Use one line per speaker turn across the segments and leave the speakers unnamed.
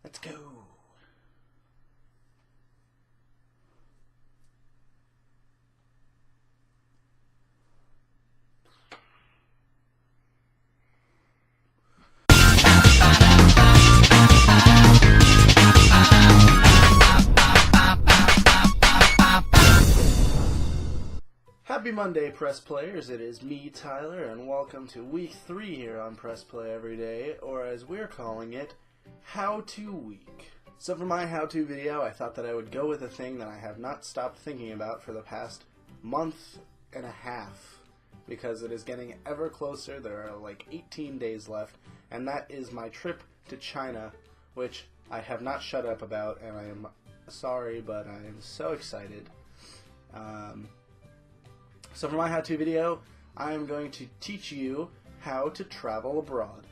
Let's go. Happy Monday, Press Players. It is me, Tyler, and welcome to Week 3 here on Press Play Every Day, or as we're calling it, How-To Week. So for my how-to video, I thought that I would go with a thing that I have not stopped thinking about for the past month and a half, because it is getting ever closer. There are like 18 days left, and that is my trip to China, which I have not shut up about, and I am sorry, but I am so excited. So for my how-to video, I am going to teach you how to travel abroad.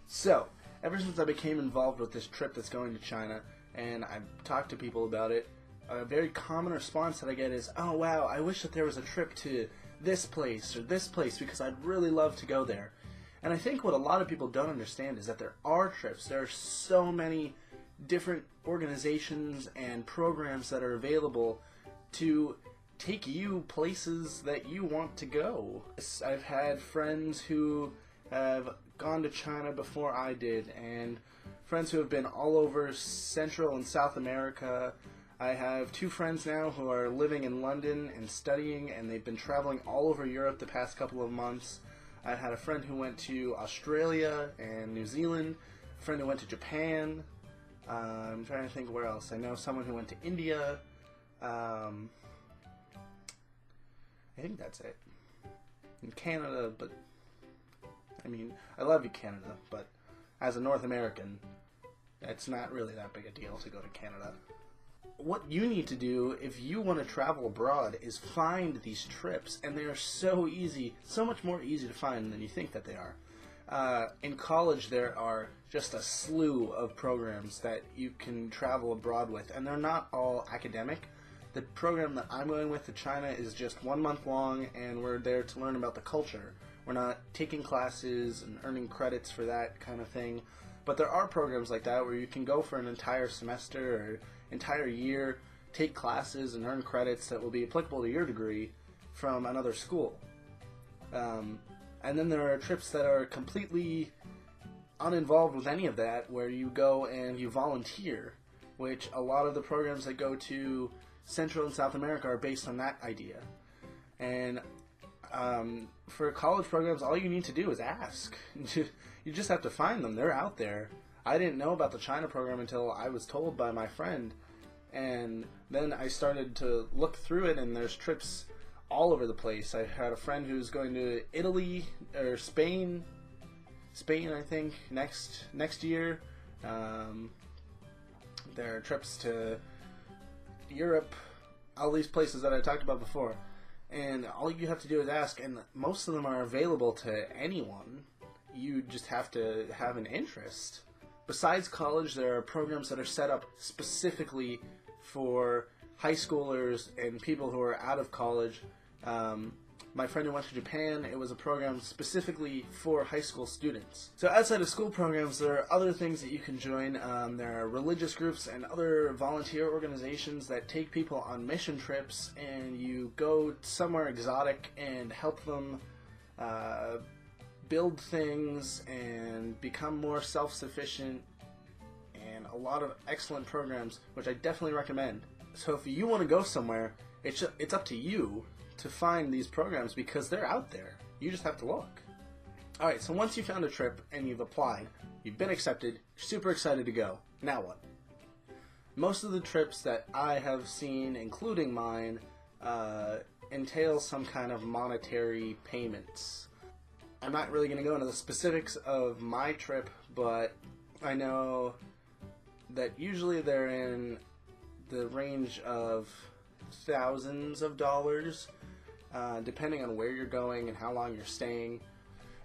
So, ever since I became involved with this trip that's going to China, and I've talked to people about it, a very common response that I get is, oh wow, I wish that there was a trip to this place or this place because I'd really love to go there. And I think what a lot of people don't understand is that there are trips. There are so many different organizations and programs that are available to take you places that you want to go. I've had friends who have gone to China before I did, and friends who have been all over Central and South America. I have two friends now who are living in London and studying, and they've been traveling all over Europe the past couple of months. I had a friend who went to Australia and New Zealand, a friend who went to Japan. I'm trying to think where else. I know someone who went to India. I think that's it. In Canada, but I mean, I love you, Canada, but as a North American, it's not really that big a deal to go to Canada. What you need to do if you want to travel abroad is find these trips, and they are so easy, so much more easy to find than you think that they are. In college, there are just a slew of programs that you can travel abroad with, and they're not all academic. The program that I'm going with to China is just 1 month long, and we're there to learn about the culture. We're not taking classes and earning credits for that kind of thing. But there are programs like that where you can go for an entire semester or entire year, take classes and earn credits that will be applicable to your degree from another school. And then there are trips that are completely uninvolved with any of that, where you go and you volunteer, which a lot of the programs that go to Central and South America are based on that idea. And for college programs, all you need to do is ask. You just have to find them. They're out there. I didn't know about the China program until I was told by my friend, and then I started to look through it, and there's trips all over the place. I had a friend who's going to Italy or Spain I think next year. There are trips to Europe, all these places that I talked about before, and all you have to do is ask, and most of them are available to anyone. You just have to have an interest. Besides college, there are programs that are set up specifically for high schoolers and people who are out of college. My friend who went to Japan, it was a program specifically for high school students. So outside of school programs, there are other things that you can join. There are religious groups and other volunteer organizations that take people on mission trips, and you go somewhere exotic and help them build things and become more self-sufficient, and a lot of excellent programs, which I definitely recommend. So if you want to go somewhere, it's up to you to find these programs, because they're out there. You just have to look. Alright, so once you found a trip and you've applied, you've been accepted, you're super excited to go. Now what? Most of the trips that I have seen, including mine, entail some kind of monetary payments. I'm not really going to go into the specifics of my trip, but I know that usually they're in the range of thousands of dollars, depending on where you're going and how long you're staying.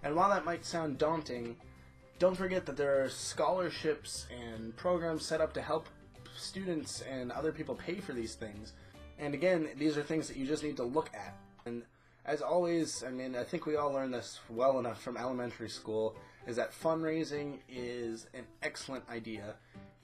And while that might sound daunting, don't forget that there are scholarships and programs set up to help students and other people pay for these things. And again, these are things that you just need to look at. And as always, I mean, I think we all learned this well enough from elementary school, is that fundraising is an excellent idea.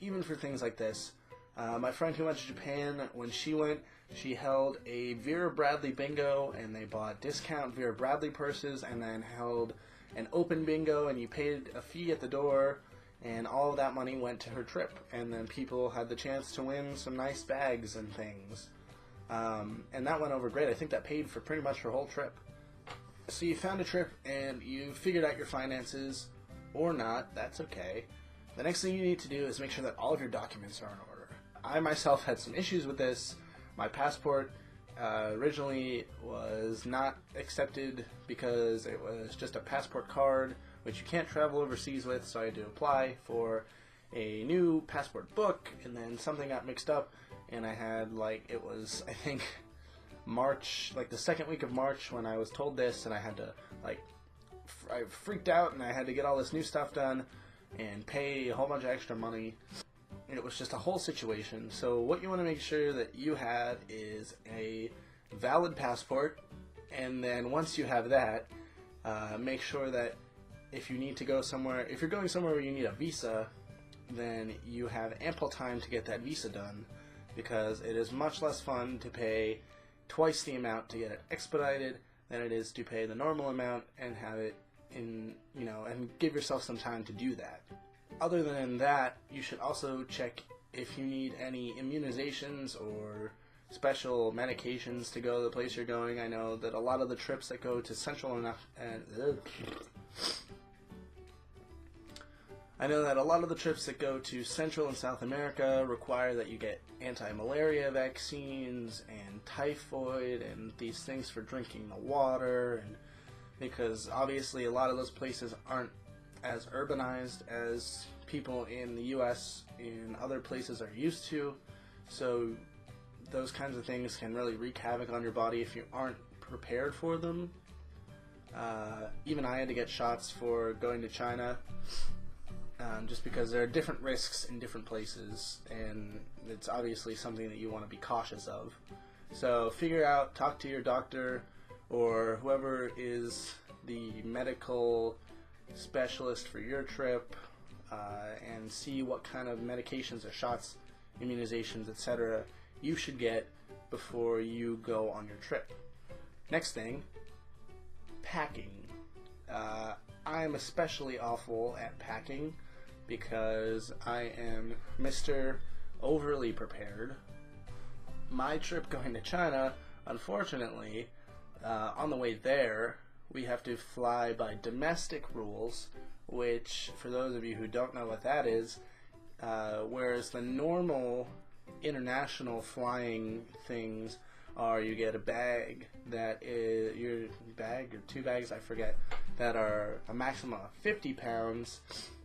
even for things like this. My friend who went to Japan, when she went, she held a Vera Bradley bingo, and they bought discount Vera Bradley purses, and then held an open bingo, and you paid a fee at the door, and all of that money went to her trip. And then people had the chance to win some nice bags and things. And that went over great. I think that paid for pretty much her whole trip. So you found a trip, and you figured out your finances, or not, that's okay. The next thing you need to do is make sure that all of your documents are in order. I myself had some issues with this. My passport originally was not accepted because it was just a passport card, which you can't travel overseas with, so I had to apply for a new passport book, and then something got mixed up, and I had, it was, I think, March, the second week of March when I was told this, and I had to, I freaked out, and I had to get all this new stuff done and pay a whole bunch of extra money. It was just a whole situation. So what you want to make sure that you have is a valid passport, and then once you have that, make sure that if you need to go somewhere, if you're going somewhere where you need a visa, then you have ample time to get that visa done, because it is much less fun to pay twice the amount to get it expedited than it is to pay the normal amount and have it in, and give yourself some time to do that. Other than that, you should also check if you need any immunizations or special medications to go to the place you're going. I know that a lot of the trips that go to Central and South America require that you get anti-malaria vaccines and typhoid and these things for drinking the water, and because obviously a lot of those places aren't as urbanized as people in the U.S. in other places are used to, so those kinds of things can really wreak havoc on your body if you aren't prepared for them. Even I had to get shots for going to China, just because there are different risks in different places, and it's obviously something that you want to be cautious of. So figure out, talk to your doctor or whoever is the medical specialist for your trip, and see what kind of medications or shots, immunizations, etc. you should get before you go on your trip. Next thing, packing. I'm especially awful at packing because I am Mr. Overly Prepared. My trip going to China, unfortunately, on the way there, we have to fly by domestic rules, which, for those of you who don't know what that is, whereas the normal international flying things are you get a bag that is your bag or two bags, I forget, that are a maximum of 50 pounds,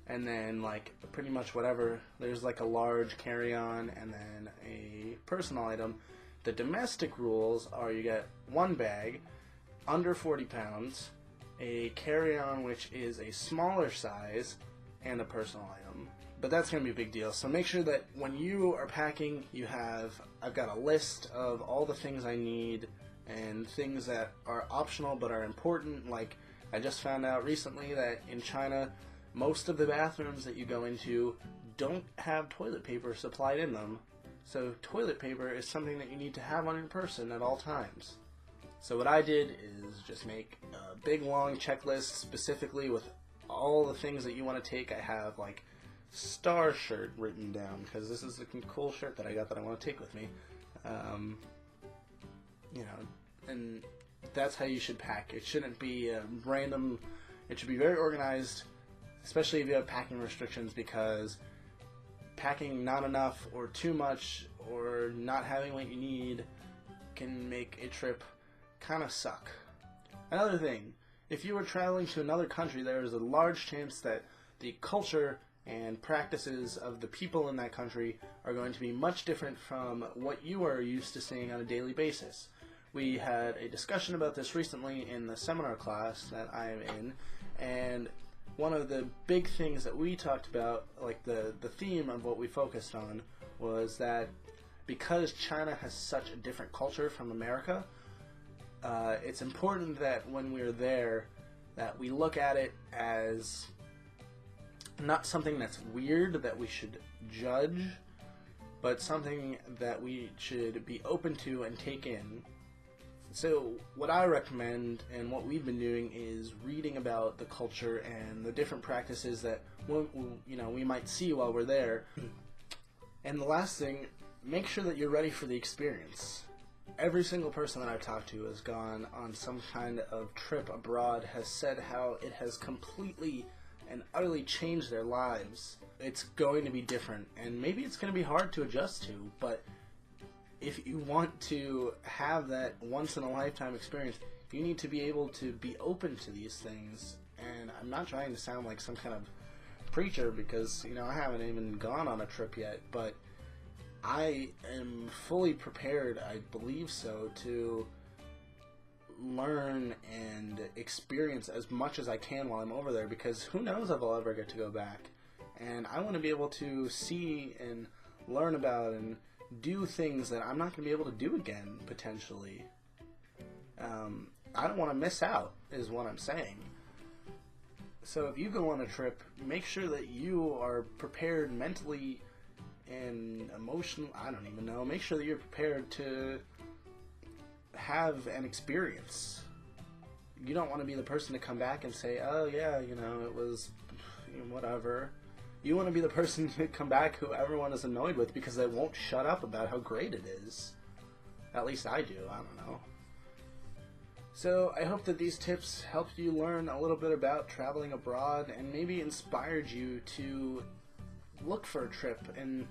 and then pretty much whatever, there's a large carry-on and then a personal item. The domestic rules are you get one bag under 40 pounds, a carry-on which is a smaller size, and a personal item. But that's going to be a big deal. So make sure that when you are packing, I've got a list of all the things I need and things that are optional but are important. I just found out recently that in China, most of the bathrooms that you go into don't have toilet paper supplied in them. So toilet paper is something that you need to have on your person at all times. So what I did is just make a big long checklist specifically with all the things that you want to take. I have Star shirt written down because this is a cool shirt that I got that I want to take with me. And that's how you should pack. It shouldn't be random. It should be very organized, especially if you have packing restrictions, because packing not enough or too much or not having what you need can make a trip kind of suck. Another thing, if you are traveling to another country, there is a large chance that the culture and practices of the people in that country are going to be much different from what you are used to seeing on a daily basis. We had a discussion about this recently in the seminar class that I am in, and one of the big things that we talked about, the theme of what we focused on, was that because China has such a different culture from America, it's important that when we're there that we look at it as not something that's weird that we should judge, but something that we should be open to and take in. So what I recommend and what we've been doing is reading about the culture and the different practices that we might see while we're there. And the last thing, make sure that you're ready for the experience. Every single person that I've talked to has gone on some kind of trip abroad, has said how it has completely and utterly changed their lives. It's going to be different, and maybe it's going to be hard to adjust to, but if you want to have that once-in-a-lifetime experience, you need to be able to be open to these things. And I'm not trying to sound like some kind of preacher because, I haven't even gone on a trip yet, but I am fully prepared, I believe so, to learn and experience as much as I can while I'm over there, because who knows if I'll ever get to go back. And I want to be able to see and learn about and do things that I'm not going to be able to do again, potentially. I don't want to miss out, is what I'm saying. So if you go on a trip, make sure that you are prepared mentally and emotionally, I don't even know, make sure that you're prepared to have an experience. You don't want to be the person to come back and say, oh yeah, it was whatever. You want to be the person to come back who everyone is annoyed with because they won't shut up about how great it is. At least I do, I don't know. So I hope that these tips helped you learn a little bit about traveling abroad and maybe inspired you to look for a trip and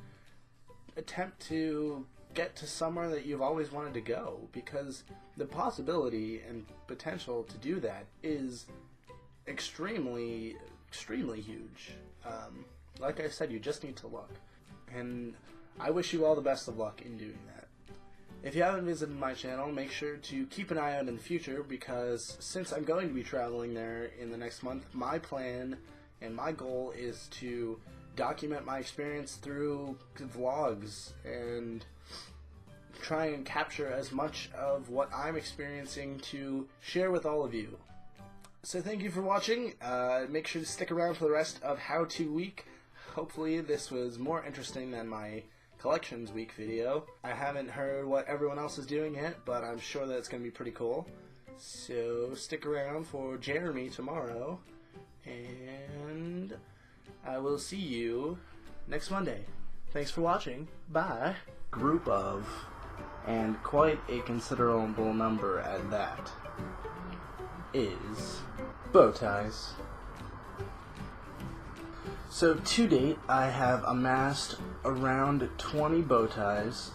attempt to get to somewhere that you've always wanted to go, because the possibility and potential to do that is extremely, extremely huge. Like I said, you just need to look. And I wish you all the best of luck in doing that. If you haven't visited my channel, make sure to keep an eye out in the future, because since I'm going to be traveling there in the next month, my plan and my goal is to document my experience through vlogs and try and capture as much of what I'm experiencing to share with all of you. So thank you for watching. Make sure to stick around for the rest of How To Week. Hopefully this was more interesting than my Collections Week video. I haven't heard what everyone else is doing yet, but I'm sure that it's going to be pretty cool. So stick around for Jeremy tomorrow, and I will see you next Monday. Thanks for watching. Bye. Group of, and quite a considerable number at that, is bow ties. So to date, I have amassed around 20 bow ties.